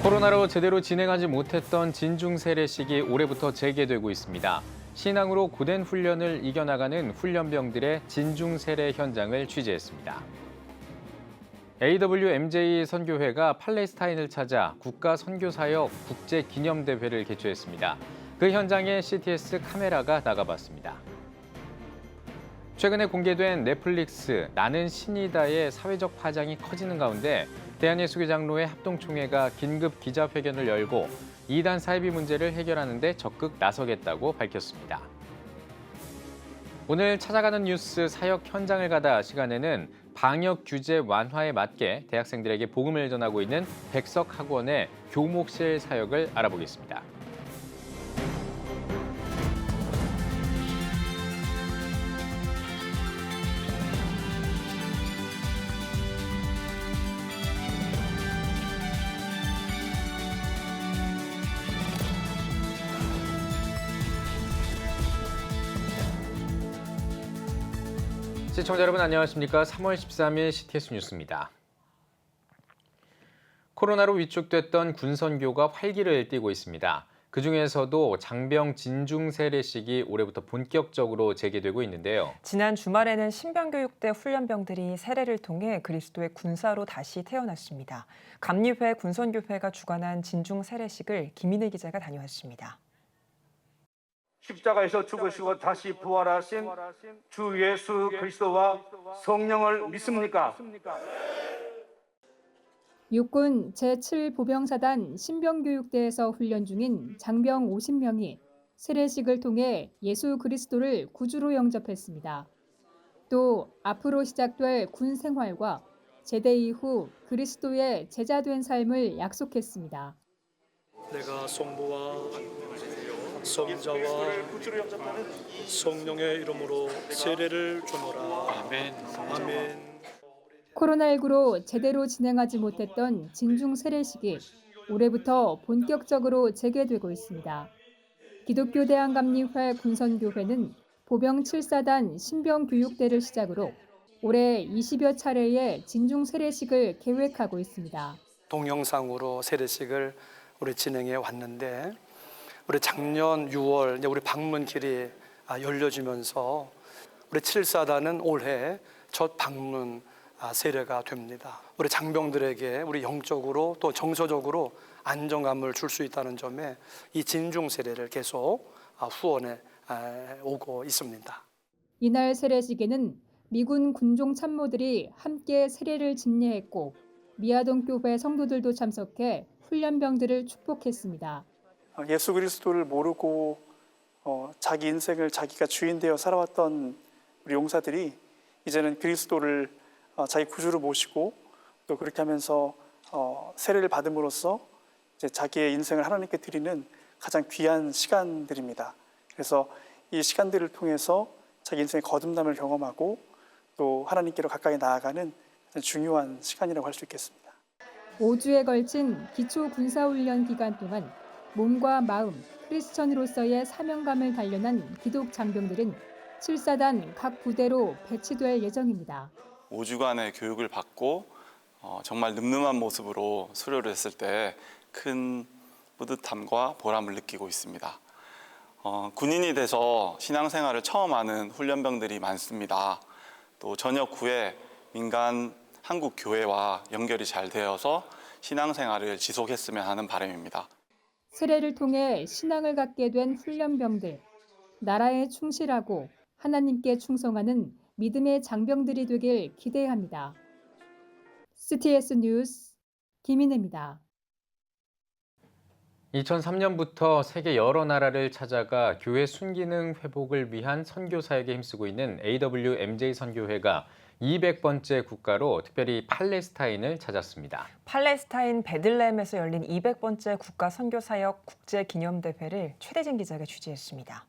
코로나로 제대로 진행하지 못했던 진중 세례식이 올해부터 재개되고 있습니다. 신앙으로 고된 훈련을 이겨나가는 훈련병들의 진중 세례 현장을 취재했습니다. AWMJ 선교회가 팔레스타인을 찾아 국가 선교사역 국제 기념대회를 개최했습니다. 그 현장에 CTS 카메라가 나가봤습니다. 최근에 공개된 넷플릭스 나는 신이다의 사회적 파장이 커지는 가운데 대한예수교 장로회 합동총회가 긴급 기자회견을 열고 이단 사이비 문제를 해결하는 데 적극 나서겠다고 밝혔습니다. 오늘 찾아가는 뉴스 사역 현장을 가다 시간에는 방역 규제 완화에 맞게 대학생들에게 복음을 전하고 있는 백석학원의 교목실 사역을 알아보겠습니다. 시청자 여러분 안녕하십니까? 3월 13일 CTS 뉴스입니다. 코로나로 위축됐던 군선교가 활기를 띠고 있습니다. 그중에서도 장병 진중 세례식이 올해부터 본격적으로 재개되고 있는데요. 지난 주말에는 신병교육대 훈련병들이 세례를 통해 그리스도의 군사로 다시 태어났습니다. 감리회 군선교회가 주관한 진중 세례식을 김인혜 기자가 다녀왔습니다. 십자가에서 죽으시고 다시 부활하신 주 예수 그리스도와 성령을 믿습니까? 육군 제7보병사단 신병교육대에서 훈련 중인 장병 50명이 세례식을 통해 예수 그리스도를 구주로 영접했습니다. 또 앞으로 시작될 군 생활과 제대 이후 그리스도의 제자된 삶을 약속했습니다. 내가 성부와 성자와 성령의 이름으로 세례를 주노라. 아멘. 아멘. 코로나19로 제대로 진행하지 못했던 진중 세례식이 올해부터 본격적으로 재개되고 있습니다. 기독교 대한감리회 군선교회는 보병 7사단 신병교육대를 시작으로 올해 20여 차례의 진중 세례식을 계획하고 있습니다. 동영상으로 세례식을 우리 진행해 왔는데 우리 작년 6월 우리 방문길이 열려지면서 우리 7사단은 올해 첫 방문 세례가 됩니다. 우리 장병들에게 우리 영적으로 또 정서적으로 안정감을 줄 수 있다는 점에 이 진중 세례를 계속 후원해 오고 있습니다. 이날 세례식에는 미군 군종 참모들이 함께 세례를 집례했고 미아동 교회 성도들도 참석해 훈련병들을 축복했습니다. 예수 그리스도를 모르고 자기 인생을 자기가 주인 되어 살아왔던 우리 용사들이 이제는 그리스도를 자기 구주로 모시고 또 그렇게 하면서 세례를 받음으로써 이제 자기의 인생을 하나님께 드리는 가장 귀한 시간들입니다. 그래서 이 시간들을 통해서 자기 인생의 거듭남을 경험하고 또 하나님께로 가까이 나아가는 중요한 시간이라고 할 수 있겠습니다. 5주에 걸친 기초 군사훈련 기간 동안 몸과 마음, 크리스천으로서의 사명감을 단련한 기독 장병들은 7사단 각 부대로 배치될 예정입니다. 5주간의 교육을 받고 정말 늠름한 모습으로 수료를 했을 때 큰 뿌듯함과 보람을 느끼고 있습니다. 군인이 돼서 신앙생활을 처음 하는 훈련병들이 많습니다. 또 전역 후에 민간 한국 교회와 연결이 잘 되어서 신앙생활을 지속했으면 하는 바람입니다. 세례를 통해 신앙을 갖게 된 훈련병들, 나라에 충실하고 하나님께 충성하는 믿음의 장병들이 되길 기대합니다. CTS 뉴스 김인혜입니다. 2003년부터 세계 여러 나라를 찾아가 교회 순기능 회복을 위한 선교 사역에 힘쓰고 있는 AWMJ 선교회가 200번째 국가로 특별히 팔레스타인을 찾았습니다. 팔레스타인 베들레헴에서 열린 200번째 국가 선교사역 국제기념대회를 최대진 기자가 취재했습니다.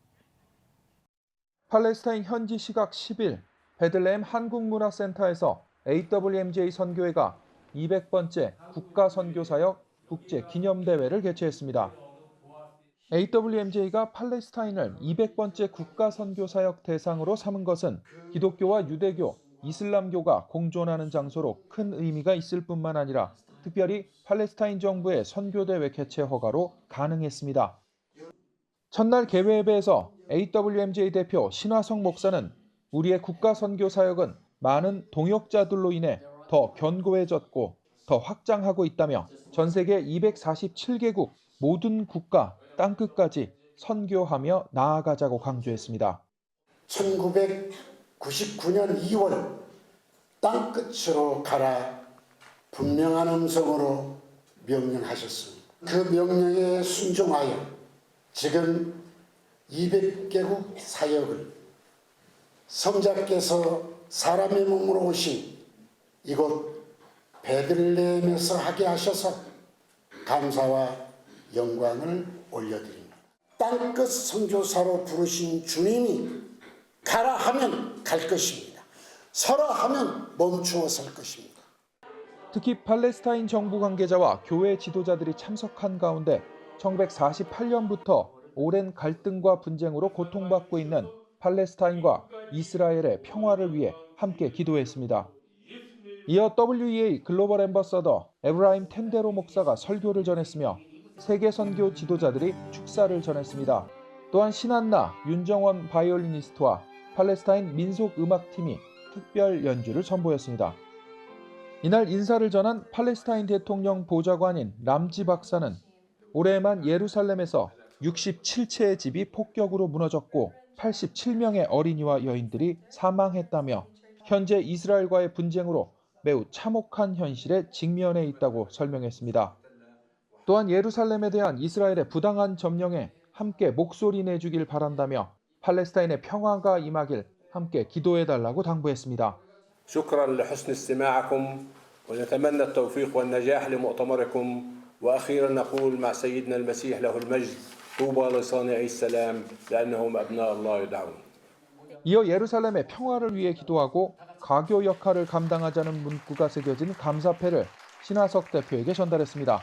팔레스타인 현지 시각 10일 베들레헴 한국문화센터에서 AWMJ 선교회가 200번째 국가 선교사역 국제기념대회를 개최했습니다. AWMJ가 팔레스타인을 200번째 국가 선교사역 대상으로 삼은 것은 기독교와 유대교, 이슬람교가 공존하는 장소로 큰 의미가 있을 뿐만 아니라 특별히 팔레스타인 정부의 선교대회 개최 허가로 가능했습니다. 첫날 개회 예배에서 AWMJ 대표 신화성 목사는 우리의 국가 선교 사역은 많은 동역자들로 인해 더 견고해졌고 더 확장하고 있다며 전 세계 247개국 모든 국가 땅끝까지 선교하며 나아가자고 강조했습니다. 1999년 2월 땅끝으로 가라 분명한 음성으로 명령하셨습니다. 그 명령에 순종하여 지금 200개국 사역을 성자께서 사람의 몸으로 오신 이곳 베들레헴에서 하게 하셔서 감사와 영광을 올려드립니다. 땅끝 선교사로 부르신 주님이 가라 하면 갈 것입니다. 서라 하면 멈추어 설 것입니다. 특히 팔레스타인 정부 관계자와 교회 지도자들이 참석한 가운데 1948년부터 오랜 갈등과 분쟁으로 고통받고 있는 팔레스타인과 이스라엘의 평화를 위해 함께 기도했습니다. 이어 WEA 글로벌 앰버서더 에브라임 텐데로 목사가 설교를 전했으며 세계 선교 지도자들이 축사를 전했습니다. 또한 신한나 윤정원 바이올리니스트와 팔레스타인 민속음악팀이 특별 연주를 선보였습니다. 이날 인사를 전한 팔레스타인 대통령 보좌관인 람지 박사는 올해에만 예루살렘에서 67채의 집이 폭격으로 무너졌고 87명의 어린이와 여인들이 사망했다며 현재 이스라엘과의 분쟁으로 매우 참혹한 현실에 직면해 있다고 설명했습니다. 또한 예루살렘에 대한 이스라엘의 부당한 점령에 함께 목소리 내주길 바란다며 팔레스타인의 평화가 임하길 함께 기도해달라고 당부했습니다. شكرا لحسن استماعكم ونتمنى التوفيق والنجاح لمؤتمركم وأخيرا نقول مع سيدنا المسيح له المجد طوبى لصانعي السلام لأنهم أبناء الله يدعون. 이어 예루살렘의 평화를 위해 기도하고 가교 역할을 감당하자는 문구가 새겨진 감사패를 신하석 대표에게 전달했습니다.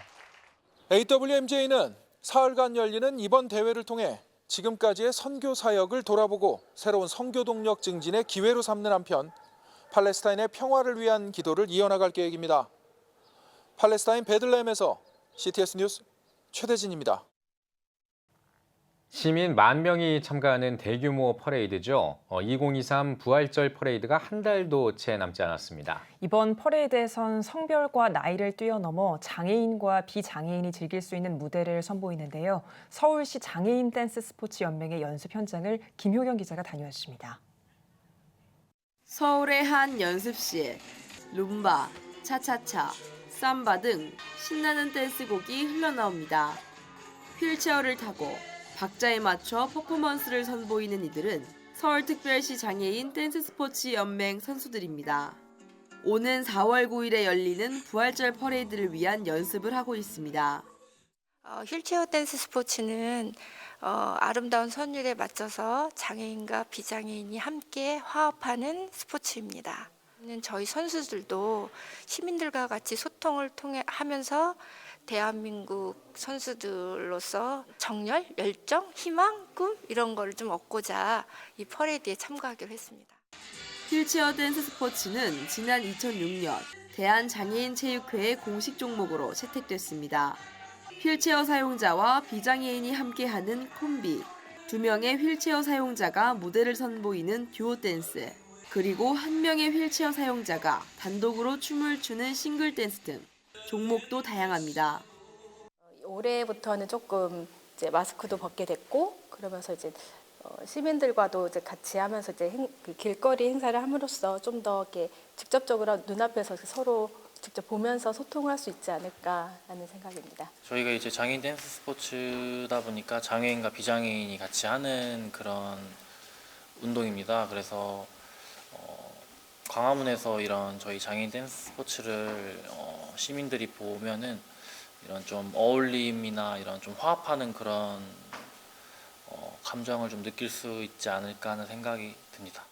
AWMJ는 사흘간 열리는 이번 대회를 통해 지금까지의 선교 사역을 돌아보고 새로운 선교 동력 증진의 기회로 삼는 한편 팔레스타인의 평화를 위한 기도를 이어나갈 계획입니다. 팔레스타인 베들레헴에서 CTS 뉴스 최대진입니다. 시민 10,000명이 참가하는 대규모 퍼레이드죠. 2023 부활절 퍼레이드가 한 달도 채 남지 않았습니다. 이번 퍼레이드에선 성별과 나이를 뛰어넘어 장애인과 비장애인이 즐길 수 있는 무대를 선보이는데요. 서울시 장애인 댄스 스포츠 연맹의 연습 현장을 김효경 기자가 다녀왔습니다. 서울의 한 연습실, 룸바, 차차차, 삼바 등 신나는 댄스곡이 흘러나옵니다. 휠체어를 타고 박자에 맞춰 퍼포먼스를 선보이는 이들은 서울특별시 장애인 댄스 스포츠 연맹 선수들입니다. 오는 4월 9일에 열리는 부활절 퍼레이드를 위한 연습을 하고 있습니다. 휠체어 댄스 스포츠는 아름다운 선율에 맞춰서 장애인과 비장애인이 함께 화합하는 스포츠입니다. 저희 선수들도 시민들과 같이 소통을 하면서 대한민국 선수들로서 정열, 열정, 희망, 꿈 이런 거를 좀 얻고자 이 퍼레이드에 참가하기로 했습니다. 휠체어 댄스 스포츠는 지난 2006년 대한장애인체육회의 공식 종목으로 채택됐습니다. 휠체어 사용자와 비장애인이 함께하는 콤비, 2명의 휠체어 사용자가 무대를 선보이는 듀오 댄스, 그리고 1명의 휠체어 사용자가 단독으로 춤을 추는 싱글 댄스 등 종목도 다양합니다. 올해부터는 조금 이제 마스크도 벗게 됐고 그러면서 이제 시민들과도 이제 같이 하면서 이제 길거리 행사를 함으로써 좀 더 이렇게 직접적으로 눈앞에서 서로 직접 보면서 소통할 수 있지 않을까라는 생각입니다. 저희가 이제 장애인 댄스 스포츠다 보니까 장애인과 비장애인이 같이 하는 그런 운동입니다. 그래서 광화문에서 이런 저희 장애인 댄스 스포츠를 시민들이 보면은 이런 좀 어울림이나 이런 좀 화합하는 그런 감정을 좀 느낄 수 있지 않을까 하는 생각이 듭니다.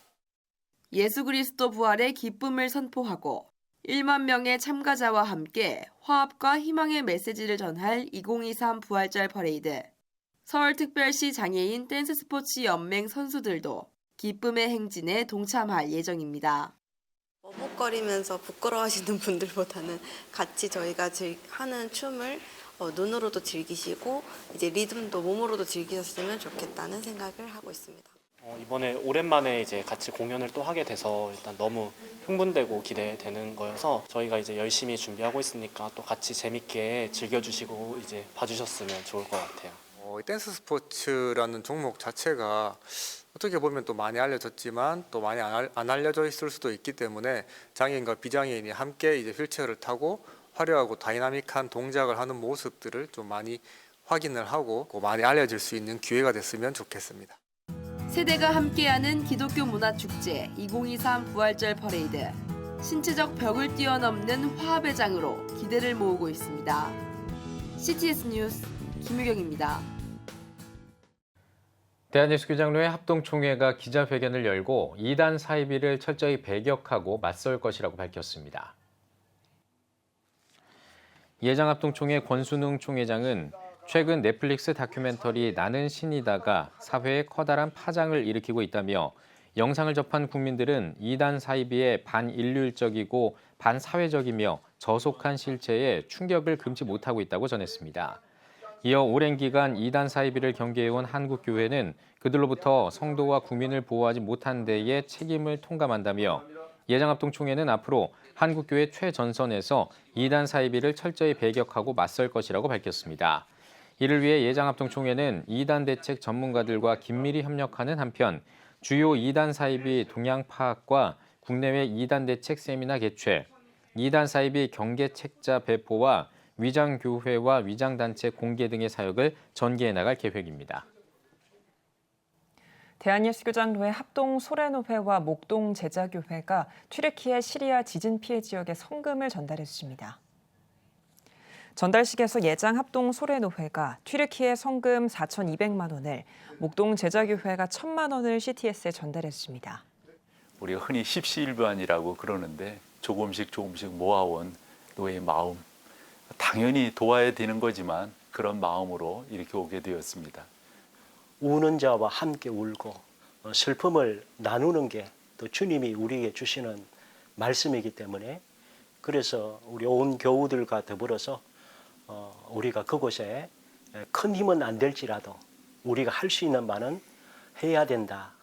예수 그리스도 부활의 기쁨을 선포하고 1만 명의 참가자와 함께 화합과 희망의 메시지를 전할 2023 부활절 퍼레이드. 서울특별시 장애인 댄스 스포츠 연맹 선수들도 기쁨의 행진에 동참할 예정입니다. 헉헉거리면서 부끄러워하시는 분들보다는 같이 저희가 하는 춤을 눈으로도 즐기시고 이제 리듬도 몸으로도 즐기셨으면 좋겠다는 생각을 하고 있습니다. 이번에 오랜만에 이제 같이 공연을 또 하게 돼서 일단 너무 흥분되고 기대되는 거여서 저희가 이제 열심히 준비하고 있으니까 또 같이 재밌게 즐겨주시고 이제 봐주셨으면 좋을 것 같아요. 댄스 스포츠라는 종목 자체가 어떻게 보면 또 많이 알려졌지만 또 많이 안 알려져 있을 수도 있기 때문에 장애인과 비장애인이 함께 이제 휠체어를 타고 화려하고 다이나믹한 동작을 하는 모습들을 좀 많이 확인을 하고 많이 알려질 수 있는 기회가 됐으면 좋겠습니다. 세대가 함께하는 기독교 문화축제 2023 부활절 퍼레이드. 신체적 벽을 뛰어넘는 화합의 장으로 기대를 모으고 있습니다. CTS 뉴스 김유경입니다. 대한예수교장로회 합동총회가 기자회견을 열고 이단 사이비를 철저히 배격하고 맞설 것이라고 밝혔습니다. 예장합동총회 권순웅 총회장은 최근 넷플릭스 다큐멘터리 나는 신이다가 사회에 커다란 파장을 일으키고 있다며 영상을 접한 국민들은 이단 사이비의 반인륜적이고 반사회적이며 저속한 실체에 충격을 금치 못하고 있다고 전했습니다. 이어 오랜 기간 이단 사이비를 경계해온 한국교회는 그들로부터 성도와 국민을 보호하지 못한 데에 책임을 통감한다며 예장합동총회는 앞으로 한국교회 최전선에서 이단 사이비를 철저히 배격하고 맞설 것이라고 밝혔습니다. 이를 위해 예장합동총회는 이단 대책 전문가들과 긴밀히 협력하는 한편 주요 이단 사이비 동향 파악과 국내외 이단 대책 세미나 개최, 이단 사이비 경계 책자 배포와 위장교회와 위장단체 공개 등의 사역을 전개해 나갈 계획입니다. 대한예수교장로회 합동 소래노회와 목동 제자교회가 튀르키예 시리아 지진 피해 지역에 성금을 전달했습니다. 전달식에서 예장 합동 소래노회가 튀르키예 성금 4,200만 원을, 목동 제자교회가 1,000만 원을 CTS에 전달했습니다. 우리가 흔히 십시일반이라고 그러는데 조금씩 모아온 노예의 마음, 당연히 도와야 되는 거지만 그런 마음으로 이렇게 오게 되었습니다. 우는 자와 함께 울고 슬픔을 나누는 게 또 주님이 우리에게 주시는 말씀이기 때문에 그래서 우리 온 교우들과 더불어서 우리가 그곳에 큰 힘은 안 될지라도 우리가 할 수 있는 바는 해야 된다.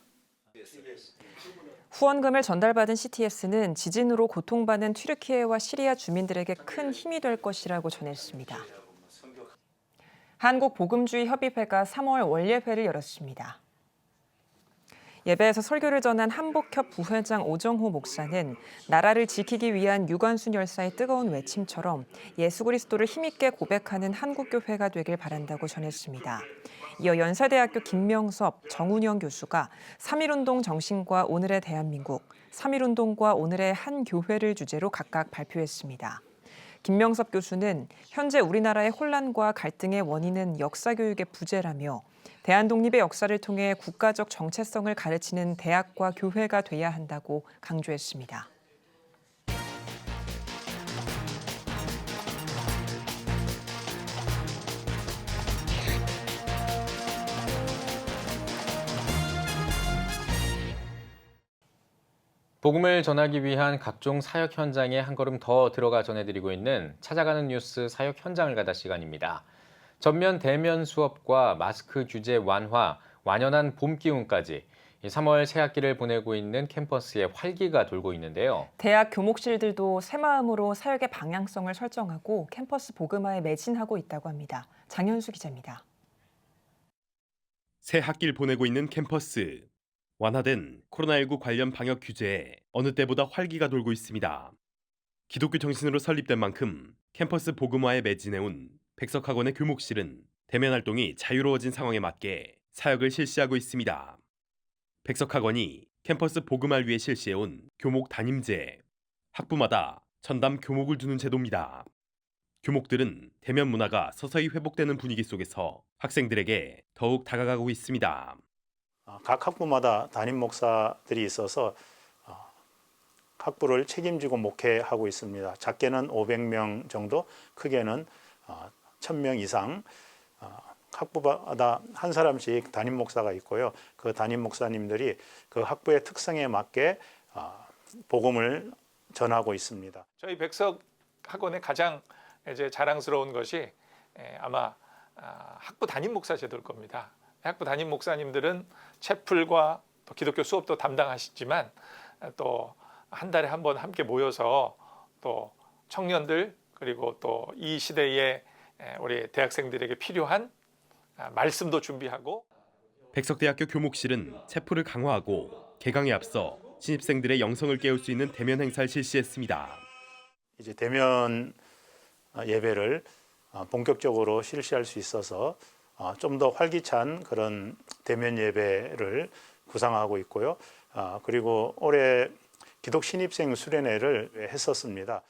후원금을 전달받은 CTS는 지진으로 고통받는 튀르키예와 시리아 주민들에게 큰 힘이 될 것이라고 전했습니다. 한국복음주의협의회가 3월 원례회를 열었습니다. 예배에서 설교를 전한 한복협 부회장 오정호 목사는 나라를 지키기 위한 유관순 열사의 뜨거운 외침처럼 예수 그리스도를 힘있게 고백하는 한국교회가 되길 바란다고 전했습니다. 이어 연세대학교 김명섭, 정운영 교수가 3.1운동 정신과 오늘의 대한민국, 3.1운동과 오늘의 한 교회를 주제로 각각 발표했습니다. 김명섭 교수는 현재 우리나라의 혼란과 갈등의 원인은 역사교육의 부재라며 대한독립의 역사를 통해 국가적 정체성을 가르치는 대학과 교회가 돼야 한다고 강조했습니다. 복음을 전하기 위한 각종 사역 현장에 한 걸음 더 들어가 전해드리고 있는 찾아가는 뉴스 사역 현장을 가다 시간입니다. 전면 대면 수업과 마스크 규제 완화, 완연한 봄 기운까지 3월 새 학기를 보내고 있는 캠퍼스에 활기가 돌고 있는데요. 대학 교목실들도 새 마음으로 사역의 방향성을 설정하고 캠퍼스 복음화에 매진하고 있다고 합니다. 장현수 기자입니다. 새 학기를 보내고 있는 캠퍼스. 완화된 코로나19 관련 방역 규제에 어느 때보다 활기가 돌고 있습니다. 기독교 정신으로 설립된 만큼 캠퍼스 복음화에 매진해온 백석학원의 교목실은 대면 활동이 자유로워진 상황에 맞게 사역을 실시하고 있습니다. 백석학원이 캠퍼스 복음화를 위해 실시해온 교목 담임제, 학부마다 전담 교목을 두는 제도입니다. 교목들은 대면 문화가 서서히 회복되는 분위기 속에서 학생들에게 더욱 다가가고 있습니다. 각 학부마다 담임 목사들이 있어서 학부를 책임지고 목회하고 있습니다. 작게는 500명 정도, 크게는 1000명 이상 학부마다 한 사람씩 담임 목사가 있고요. 그 담임 목사님들이 그 학부의 특성에 맞게 복음을 전하고 있습니다. 저희 백석 학원의 가장 이제 자랑스러운 것이 아마 학부 담임 목사 제도일 겁니다. 학부 담임 목사님들은 채플과 또 기독교 수업도 담당하시지만 또 한 달에 한 번 함께 모여서 또 청년들 그리고 또 이 시대에 우리 대학생들에게 필요한 말씀도 준비하고 백석대학교 교목실은 체포를 강화하고 개강에 앞서 신입생들의 영성을 깨울 수 있는 대면 행사를 실시했습니다. 이제 대면 예배를 본격적으로 실시할 수 있어서 좀 더 활기찬 그런 대면 예배를 구상하고 있고요. 그리고 올해 기독 신입생 수련회를 했었습니다.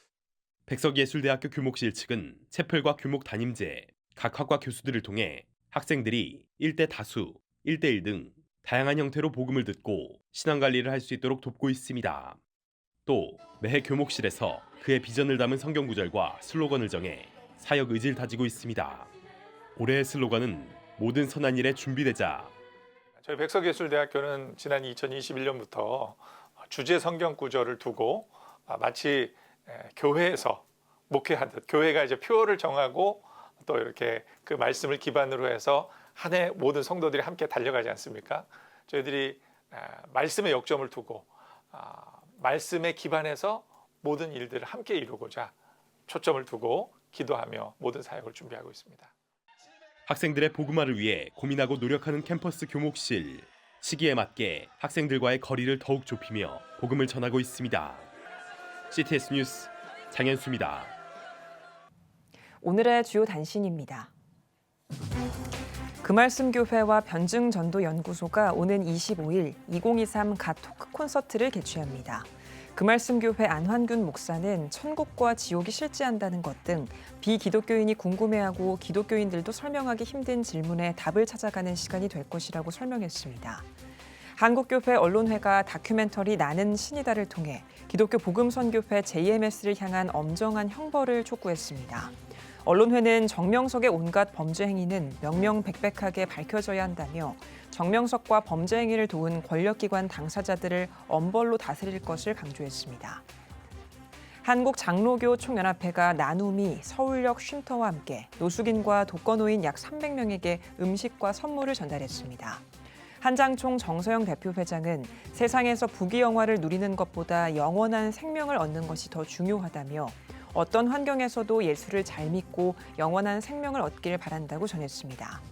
백석예술대학교 교목실 측은 채플과 교목 담임제, 각 학과 교수들을 통해 학생들이 1대 다수, 1대1 등 다양한 형태로 복음을 듣고 신앙관리를 할 수 있도록 돕고 있습니다. 또 매해 교목실에서 그의 비전을 담은 성경구절과 슬로건을 정해 사역 의지를 다지고 있습니다. 올해의 슬로건은 모든 선한 일에 준비되자. 저희 백석예술대학교는 지난 2021년부터 주제 성경 구절을 두고 마치 교회에서 목회하듯 교회가 이제 표어를 정하고 또 이렇게 그 말씀을 기반으로 해서 한 해 모든 성도들이 함께 달려가지 않습니까? 저희들이 말씀의 역점을 두고 말씀에 기반해서 모든 일들을 함께 이루고자 초점을 두고 기도하며 모든 사역을 준비하고 있습니다. 학생들의 복음화를 위해 고민하고 노력하는 캠퍼스 교목실. 시기에 맞게 학생들과의 거리를 더욱 좁히며 복음을 전하고 있습니다. CTS 뉴스 장현수입니다. 오늘의 주요 단신입니다. 그말씀교회와 변증전도연구소가 오는 25일 2023 갓 토크 콘서트를 개최합니다. 그말씀교회 안환균 목사는 천국과 지옥이 실제한다는 것 등 비기독교인이 궁금해하고 기독교인들도 설명하기 힘든 질문에 답을 찾아가는 시간이 될 것이라고 설명했습니다. 한국교회 언론회가 다큐멘터리 나는 신이다를 통해 기독교 복음선교회 JMS를 향한 엄정한 형벌을 촉구했습니다. 언론회는 정명석의 온갖 범죄 행위는 명명백백하게 밝혀져야 한다며 정명석과 범죄 행위를 도운 권력기관 당사자들을 엄벌로 다스릴 것을 강조했습니다. 한국장로교 총연합회가 나눔이 서울역 쉼터와 함께 노숙인과 독거노인 약 300명에게 음식과 선물을 전달했습니다. 한장총 정서영 대표회장은 세상에서 부귀영화를 누리는 것보다 영원한 생명을 얻는 것이 더 중요하다며 어떤 환경에서도 예수를 잘 믿고 영원한 생명을 얻기를 바란다고 전했습니다.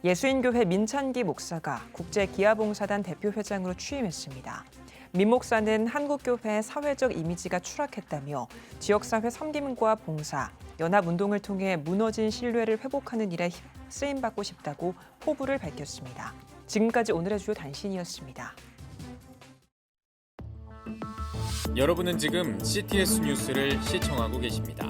예수인교회 민찬기 목사가 국제기아봉사단 대표회장으로 취임했습니다. 민 목사는 한국교회의 사회적 이미지가 추락했다며 지역사회 섬김과 봉사, 연합운동을 통해 무너진 신뢰를 회복하는 일에 쓰임받고 싶다고 포부를 밝혔습니다. 지금까지 오늘의 주요 단신이었습니다. 여러분은 지금 CTS 뉴스를 시청하고 계십니다.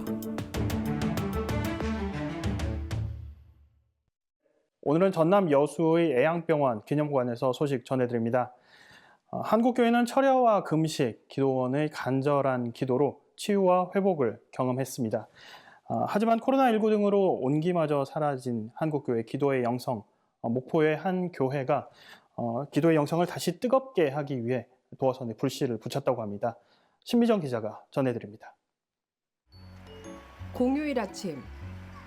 오늘은 전남 여수의 애양병원 기념관에서 소식 전해드립니다. 한국교회는 철야와 금식, 기도원의 간절한 기도로 치유와 회복을 경험했습니다. 하지만 코로나19 등으로 온기마저 사라진 한국교회 기도의 영성, 목포의 한 교회가 기도의 영성을 다시 뜨겁게 하기 위해 도화선에 불씨를 붙였다고 합니다. 신미정 기자가 전해드립니다. 공휴일 아침,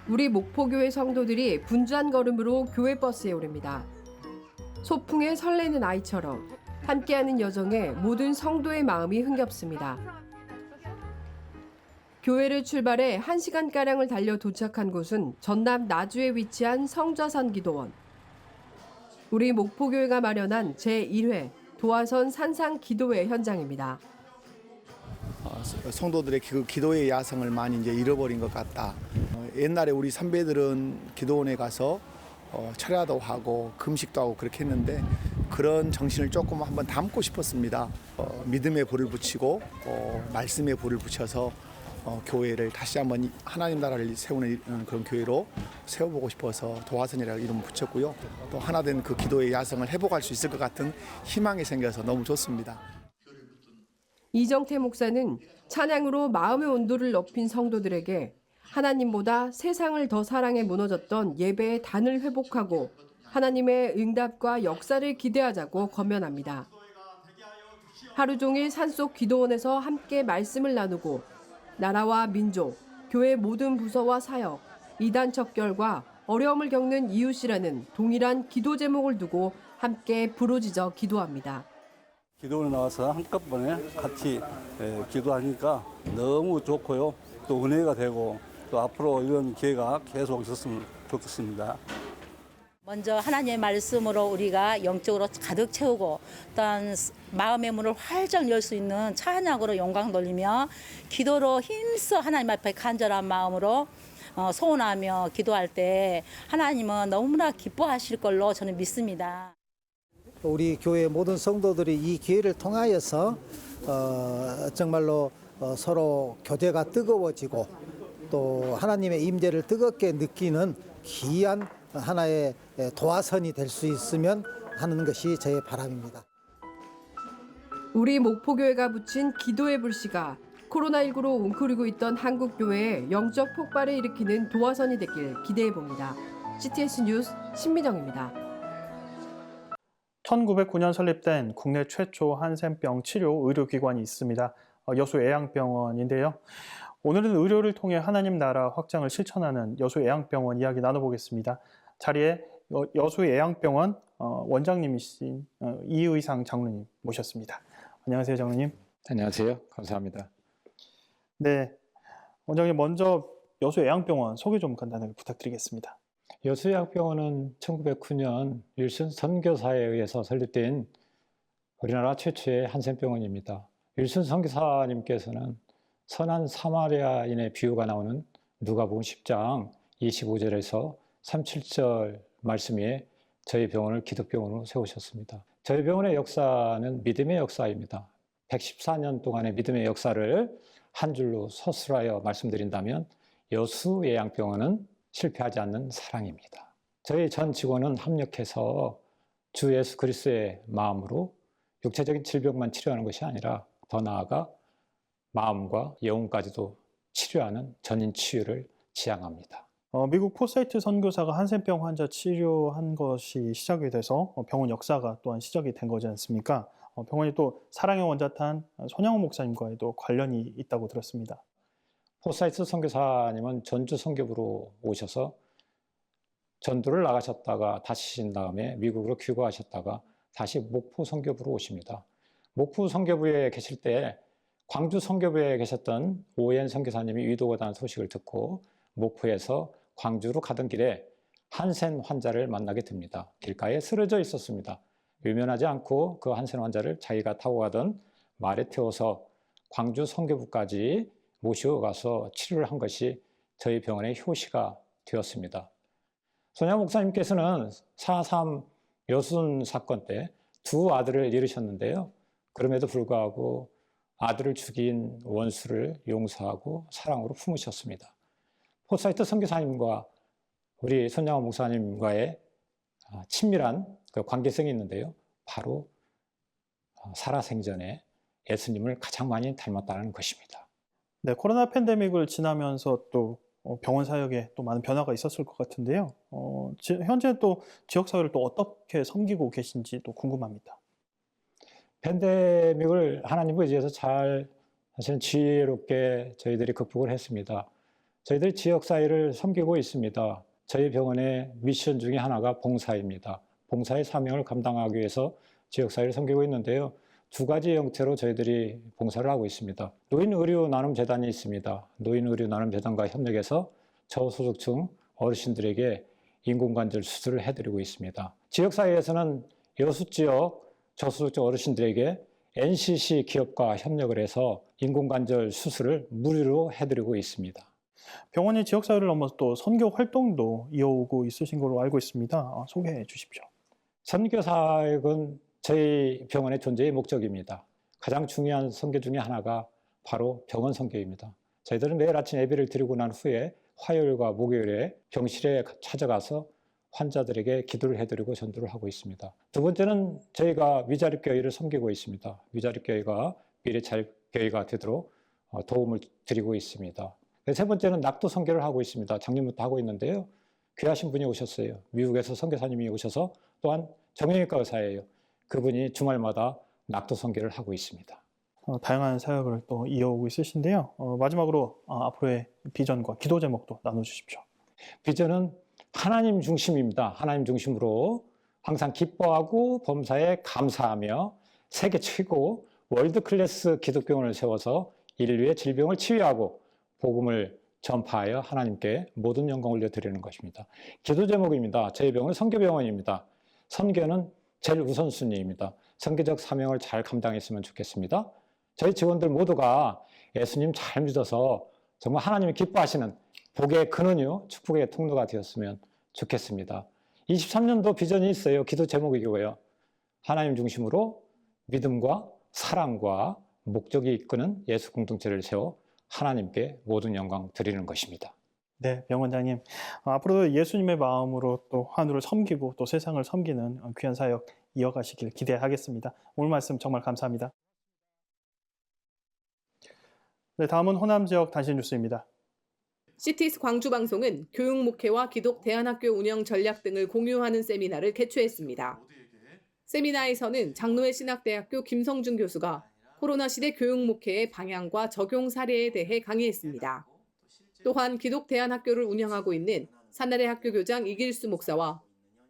우리 목포교회 성도들이 분주한 걸음으로 교회 버스에 오릅니다. 소풍에 설레는 아이처럼 함께하는 여정에 모든 성도의 마음이 흥겹습니다. 교회를 출발해 1시간가량을 달려 도착한 곳은 전남 나주에 위치한 성좌산 기도원. 우리 목포교회가 마련한 제1회 도화선 산상 기도회 현장입니다. 성도들의 기도의 야성을 많이 이제 잃어버린 것 같다. 옛날에 우리 선배들은 기도원에 가서 철야도 하고 금식도 하고 그렇게 했는데 그런 정신을 조금 한번 담고 싶었습니다. 믿음의 불을 붙이고 말씀의 불을 붙여서 교회를 다시 한번 하나님 나라를 세우는 그런 교회로 세워보고 싶어서 도화선이라는 이름을 붙였고요. 또 하나된 그 기도의 야성을 회복할 수 있을 것 같은 희망이 생겨서 너무 좋습니다. 이정태 목사는 찬양으로 마음의 온도를 높인 성도들에게 하나님보다 세상을 더 사랑해 무너졌던 예배의 단을 회복하고 하나님의 응답과 역사를 기대하자고 권면합니다. 하루 종일 산속 기도원에서 함께 말씀을 나누고 나라와 민족, 교회 모든 부서와 사역, 이단 척결과 어려움을 겪는 이웃이라는 동일한 기도 제목을 두고 함께 부르짖어 기도합니다. 기도원에 나와서 한꺼번에 같이 기도하니까 너무 좋고요. 또 은혜가 되고 또 앞으로 이런 기회가 계속 있었으면 좋겠습니다. 먼저 하나님의 말씀으로 우리가 영적으로 가득 채우고 또한 마음의 문을 활짝 열 수 있는 찬양으로 영광 돌리며 기도로 힘써 하나님 앞에 간절한 마음으로 소원하며 기도할 때 하나님은 너무나 기뻐하실 걸로 저는 믿습니다. 우리 교회 모든 성도들이 이 기회를 통하여서 정말로 서로 교제가 뜨거워지고 또 하나님의 임재를 뜨겁게 느끼는 귀한 하나의 도화선이 될 수 있으면 하는 것이 제 바람입니다. 우리 목포교회가 붙인 기도의 불씨가 코로나19로 웅크리고 있던 한국교회에 영적 폭발을 일으키는 도화선이 되길 기대해봅니다. CTS 뉴스 신미정입니다. 1909년 설립된 국내 최초 한센병 치료 의료기관이 있습니다. 여수애양병원인데요. 오늘은 의료를 통해 하나님 나라 확장을 실천하는 여수애양병원 이야기 나눠보겠습니다. 자리에 여수애양병원 원장님이신 이의상 장로님 모셨습니다. 안녕하세요, 장로님. 안녕하세요. 감사합니다. 네, 원장님 먼저 여수애양병원 소개 좀 간단하게 부탁드리겠습니다. 여수애양병원은 1909년 윌슨 선교사에 의해서 설립된 우리나라 최초의 한센병원입니다. 윌슨 선교사님께서는 선한 사마리아인의 비유가 나오는 누가복음 10장 25절에서 37절 말씀에 저희 병원을 기독병원으로 세우셨습니다. 저희 병원의 역사는 믿음의 역사입니다. 114년 동안의 믿음의 역사를 한 줄로 서술하여 말씀드린다면 여수애양병원은 실패하지 않는 사랑입니다. 저희 전 직원은 합력해서 주 예수 그리스도의 마음으로 육체적인 질병만 치료하는 것이 아니라 더 나아가 마음과 영혼까지도 치료하는 전인 치유를 지향합니다. 미국 포사이트 선교사가 한센병 환자 치료한 것이 시작이 돼서 병원 역사가 또한 시작이 된 거지 않습니까? 병원이 또 사랑의 원자탄 손양호 목사님과도 관련이 있다고 들었습니다. 포사이트 선교사님은 전주 선교부로 오셔서 전도를 나가셨다가 다시신 다음에 미국으로 귀국하셨다가 다시 목포 선교부로 오십니다. 목포 선교부에 계실 때 광주 선교부에 계셨던 오엔 선교사님이 위도가 난 소식을 듣고 목포에서 광주로 가던 길에 한센 환자를 만나게 됩니다. 길가에 쓰러져 있었습니다. 유면하지 않고 그 한센 환자를 자기가 타고 가던 말에 태워서 광주 선교부까지 모시고 가서 치료를 한 것이 저희 병원의 효시가 되었습니다. 손양 목사님께서는 4.3 여순 사건 때 두 아들을 잃으셨는데요. 그럼에도 불구하고 아들을 죽인 원수를 용서하고 사랑으로 품으셨습니다. 포사이트 선교사님과 우리 손양호 목사님과의 친밀한 그 관계성이 있는데요. 바로 살아생전에 예수님을 가장 많이 닮았다는 것입니다. 네, 코로나 팬데믹을 지나면서 또 병원 사역에 또 많은 변화가 있었을 것 같은데요. 현재 또 지역사회를 또 어떻게 섬기고 계신지도 궁금합니다. 팬데믹을 하나님 의지해서 잘 사실은 지혜롭게 저희들이 극복을 했습니다. 저희들 지역사회를 섬기고 있습니다. 저희 병원의 미션 중에 하나가 봉사입니다. 봉사의 사명을 감당하기 위해서 지역사회를 섬기고 있는데요. 두 가지 형태로 저희들이 봉사를 하고 있습니다. 노인의료나눔재단이 있습니다. 노인의료나눔재단과 협력해서 저소득층 어르신들에게 인공관절 수술을 해드리고 있습니다. 지역사회에서는 여수지역 저소득층 어르신들에게 NCC 기업과 협력을 해서 인공관절 수술을 무료로 해드리고 있습니다. 병원이 지역사회를 넘어서 또 선교 활동도 이어오고 있으신 걸로 알고 있습니다. 소개해 주십시오. 선교사역은 저희 병원의 존재의 목적입니다. 가장 중요한 선교 중에 하나가 바로 병원 선교입니다. 저희들은 매일 아침 예배를 드리고 난 후에 화요일과 목요일에 병실에 찾아가서 환자들에게 기도를 해드리고 전도를 하고 있습니다. 두 번째는 저희가 위자립교회를 섬기고 있습니다. 위자립교회가 미래자립교회가 되도록 도움을 드리고 있습니다. 세 번째는 낙도 선교를 하고 있습니다. 작년부터 하고 있는데요. 귀하신 분이 오셨어요. 미국에서 선교사님이 오셔서 또한 정형외과 의사예요. 그분이 주말마다 낙도 선교를 하고 있습니다. 다양한 사역을 또 이어오고 있으신데요. 마지막으로 앞으로의 비전과 기도 제목도 나눠주십시오. 비전은 하나님 중심입니다. 하나님 중심으로 항상 기뻐하고 범사에 감사하며 세계 최고 월드 클래스 기독교원을 세워서 인류의 질병을 치유하고 복음을 전파하여 하나님께 모든 영광을 올려드리는 것입니다. 기도 제목입니다. 저희 병원은 선교병원입니다. 선교는 제일 우선순위입니다. 선교적 사명을 잘 감당했으면 좋겠습니다. 저희 직원들 모두가 예수님 잘 믿어서 정말 하나님이 기뻐하시는 복의 근원이요 축복의 통로가 되었으면 좋겠습니다. 23년도 비전이 있어요. 기도 제목이고요. 하나님 중심으로 믿음과 사랑과 목적이 이끄는 예수 공동체를 세워 하나님께 모든 영광 드리는 것입니다. 네, 병원장님. 앞으로도 예수님의 마음으로 또 하늘을 섬기고 또 세상을 섬기는 귀한 사역 이어가시길 기대하겠습니다. 오늘 말씀 정말 감사합니다. 네, 다음은 호남 지역 단신 뉴스입니다. CTS 광주방송은 교육 목회와 기독 대안학교 운영 전략 등을 공유하는 세미나를 개최했습니다. 세미나에서는 장로회 신학대학교 김성준 교수가 코로나 시대 교육 목회의 방향과 적용 사례에 대해 강의했습니다. 또한 기독 대안학교를 운영하고 있는 산나래 학교 교장 이길수 목사와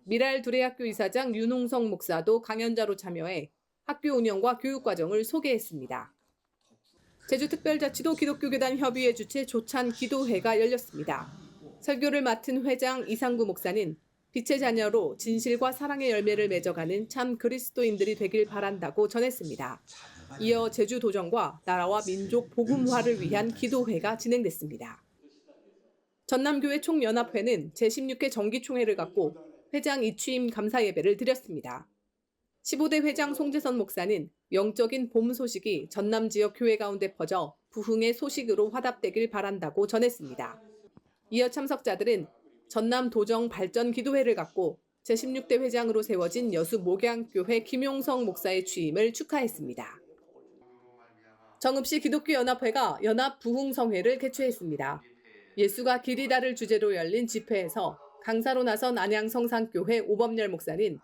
미랄 두레학교 이사장 윤홍성 목사도 강연자로 참여해 학교 운영과 교육 과정을 소개했습니다. 제주특별자치도 기독교교단 협의회 주최 조찬 기도회가 열렸습니다. 설교를 맡은 회장 이상구 목사는 빛의 자녀로 진실과 사랑의 열매를 맺어가는 참 그리스도인들이 되길 바란다고 전했습니다. 이어 제주도정과 나라와 민족 복음화를 위한 기도회가 진행됐습니다. 전남교회 총연합회는 제16회 정기총회를 갖고 회장 이취임 감사 예배를 드렸습니다. 15대 회장 송재선 목사는 영적인 봄 소식이 전남 지역 교회 가운데 퍼져 부흥의 소식으로 화답되길 바란다고 전했습니다. 이어 참석자들은 전남 도정 발전 기도회를 갖고 제16대 회장으로 세워진 여수 목양교회 김용성 목사의 취임을 축하했습니다. 정읍시 기독교연합회가 연합 부흥성회를 개최했습니다. 예수가 길이다를 주제로 열린 집회에서 강사로 나선 안양성산교회 오범열 목사는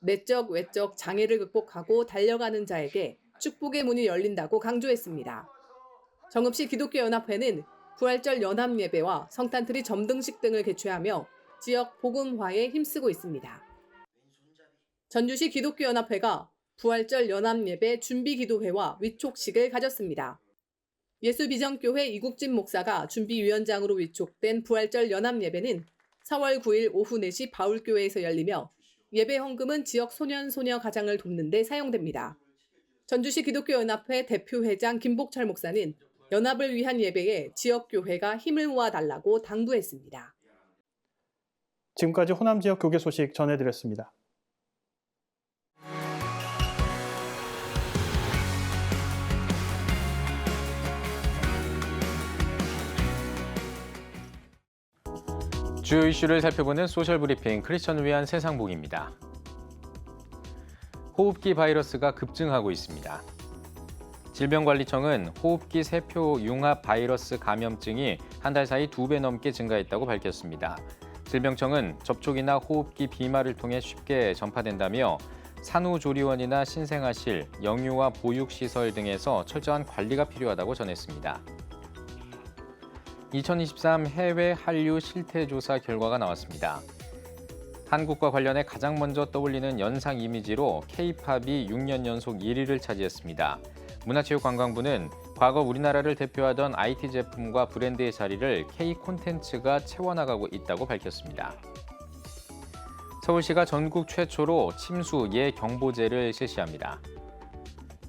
내적 외적 장애를 극복하고 달려가는 자에게 축복의 문이 열린다고 강조했습니다. 정읍시 기독교연합회는 부활절 연합예배와 성탄트리 점등식 등을 개최하며 지역 복음화에 힘쓰고 있습니다. 전주시 기독교연합회가 부활절 연합예배 준비기도회와 위촉식을 가졌습니다. 예수비전교회 이국진 목사가 준비위원장으로 위촉된 부활절 연합예배는 4월 9일 오후 4시 바울교회에서 열리며 예배 헌금은 지역 소년 소녀 가장을 돕는 데 사용됩니다. 전주시 기독교연합회 대표회장 김복철 목사는 연합을 위한 예배에 지역교회가 힘을 모아달라고 당부했습니다. 지금까지 호남 지역 교계 소식 전해드렸습니다. 주요 이슈를 살펴보는 소셜 브리핑 크리스천을 위한 세상복입니다. 호흡기 바이러스가 급증하고 있습니다. 질병관리청은 호흡기 세포 융합 바이러스 감염증이 한 달 사이 2배 넘게 증가했다고 밝혔습니다. 질병청은 접촉이나 호흡기 비말을 통해 쉽게 전파된다며 산후조리원이나 신생아실, 영유아 보육시설 등에서 철저한 관리가 필요하다고 전했습니다. 2023 해외 한류 실태조사 결과가 나왔습니다. 한국과 관련해 가장 먼저 떠올리는 연상 이미지로 K-팝이 6년 연속 1위를 차지했습니다. 문화체육관광부는 과거 우리나라를 대표하던 IT 제품과 브랜드의 자리를 K-콘텐츠가 채워나가고 있다고 밝혔습니다. 서울시가 전국 최초로 침수 예경보제를 실시합니다.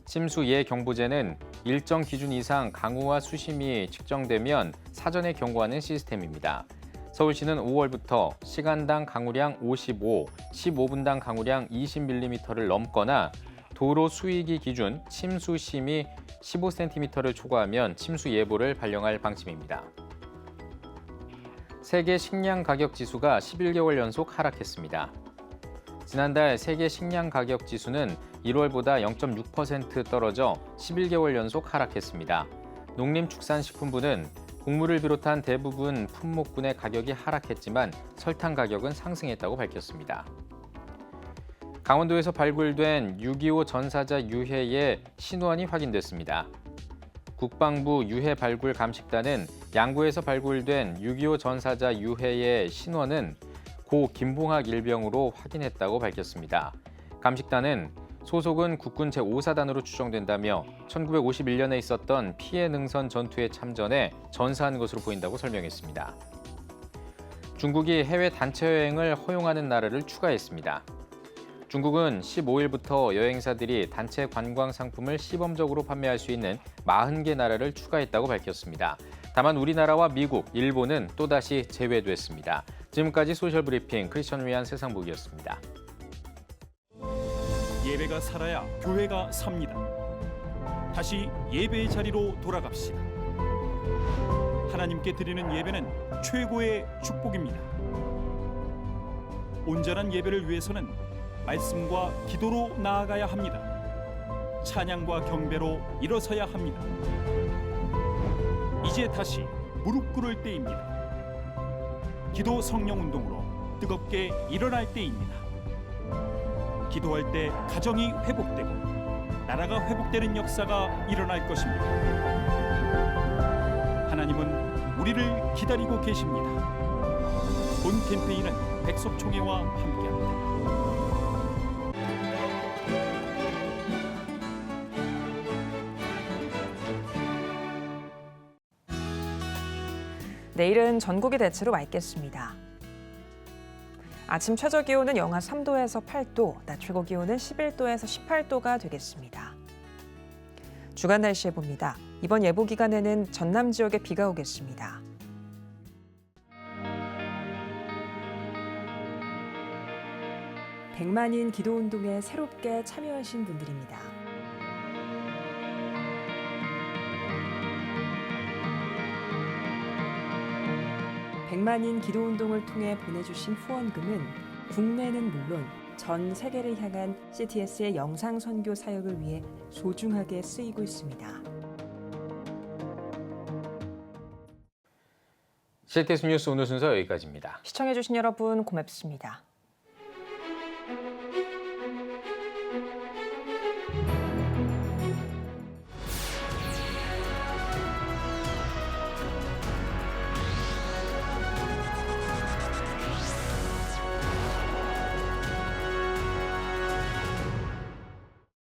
침수 예경보제는 일정 기준 이상 강우와 수심이 측정되면 사전에 경고하는 시스템입니다. 서울시는 5월부터 시간당 강우량 55, 15분당 강우량 20mm를 넘거나 도로 수위기 기준 침수심이 15cm를 초과하면 침수 예보를 발령할 방침입니다. 세계 식량 가격 지수가 11개월 연속 하락했습니다. 지난달 세계 식량 가격 지수는 1월보다 0.6% 떨어져 11개월 연속 하락했습니다. 농림축산식품부는 곡물을 비롯한 대부분 품목군의 가격이 하락했지만 설탕 가격은 상승했다고 밝혔습니다. 강원도에서 발굴된 6.25 전사자 유해의 신원이 확인됐습니다. 국방부 유해 발굴 감식단은 양구에서 발굴된 6.25 전사자 유해의 신원은 고 김봉학 일병으로 확인했다고 밝혔습니다. 감식단은 소속은 국군 제5사단으로 추정된다며 1951년에 있었던 피해 능선 전투에 참전해 전사한 것으로 보인다고 설명했습니다. 중국이 해외 단체 여행을 허용하는 나라를 추가했습니다. 중국은 15일부터 여행사들이 단체 관광 상품을 시범적으로 판매할 수 있는 40개 나라를 추가했다고 밝혔습니다. 다만 우리나라와 미국, 일본은 또다시 제외됐습니다. 지금까지 소셜브리핑 크리스천 위안 세상복이었습니다. 예배가 살아야 교회가 삽니다. 다시 예배의 자리로 돌아갑시다. 하나님께 드리는 예배는 최고의 축복입니다. 온전한 예배를 위해서는 말씀과 기도로 나아가야 합니다. 찬양과 경배로 일어서야 합니다. 이제 다시 무릎 꿇을 때입니다. 기도 성령 운동으로 뜨겁게 일어날 때입니다. 기도할 때 가정이 회복되고 나라가 회복되는 역사가 일어날 것입니다. 하나님은 우리를 기다리고 계십니다. 본 캠페인은 백석총회와 함께합니다. 내일은 전국이 대체로 맑겠습니다. 아침 최저 기온은 영하 3도에서 8도, 낮 최고 기온은 11도에서 18도가 되겠습니다. 주간 날씨 예보입니다. 이번 예보 기간에는 전남 지역에 비가 오겠습니다. 백만인 기도운동에 새롭게 참여하신 분들입니다. 백만인 기도운동을 통해 보내주신 후원금은 국내는 물론 전 세계를 향한 CTS의 영상 선교 사역을 위해 소중하게 쓰이고 있습니다. CTS 뉴스 오늘 순서 여기까지입니다. 시청해주신 여러분 고맙습니다.